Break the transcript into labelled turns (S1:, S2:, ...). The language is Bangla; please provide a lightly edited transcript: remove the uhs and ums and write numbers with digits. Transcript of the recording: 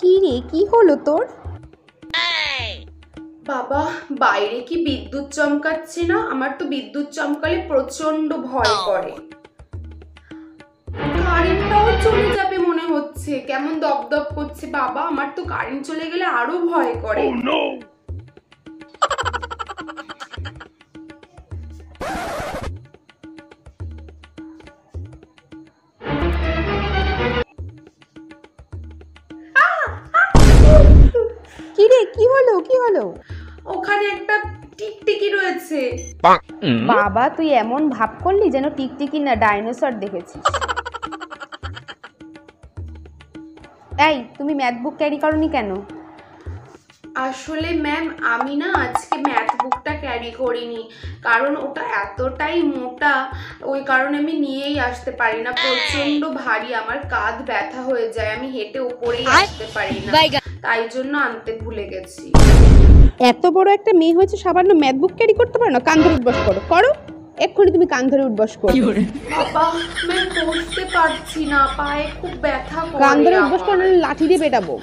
S1: কি রে, কি হলো তোর?
S2: বাবা, বাইরে কি বিদ্যুৎ চমকাচ্ছে না? আমার তো বিদ্যুৎ চমকালে প্রচন্ড ভয় করে। কারেন্টটাও চলে যাবে মনে হচ্ছে, কেমন দপদপ করছে। বাবা, আমার তো কারেন্ট চলে গেলে আরো ভয় করে।
S1: কি রে, কি হলো, কি হলো?
S2: ওখানে একটা টিকটিকি রয়েছে।
S1: বাবা, তুই এমন ভাব করলি যেন টিকটিকি না ডাইনোসর দেখেছিস। এই, তুমি ম্যাথ বুক ক্যারি করনি কেন?
S2: আসলে ম্যাম, আমি না আজকে ম্যাথ বুকটা ক্যারি করিনি, কারণ ওটা এতটাই মোটা, ওই কারণে আমি নিয়েই আসতে পারি না। প্রচন্ড ভারী, আমার কাঁধ ব্যথা হয়ে যায়, আমি হেঁটে উপরেই আসতে পারি না, তাই জন্য আনতে ভুলে গেছি।
S1: এত বড় একটা মেয়ে হয়েছে, সামান্য ম্যাথ বুক ক্যারি করতে পারো না? কান ধরে উঠবস করো, করো এক্ষুনি, তুমি কান ধরে উঠবস করো।
S2: বাবা, ম্যাম বসতে পারছি না, পায়ে খুব ব্যথা করে।
S1: কান ধরে উঠবস করো, নাহলে লাঠি দিয়ে পেটাবো।